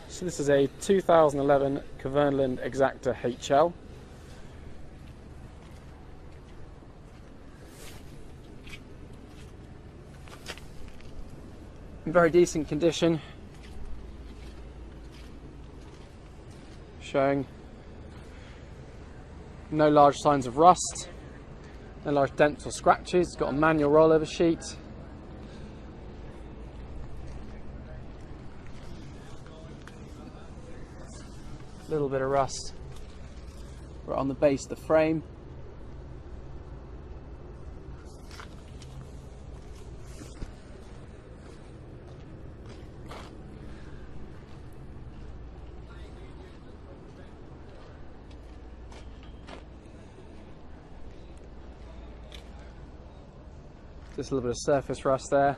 So this is a 2011 KVERNELAND EXACTA HL. In very decent condition, showing no large signs of rust, no large dents or scratches. It's got a manual rollover sheet. A little bit of rust right on the base of the frame. Just a little bit of surface rust there.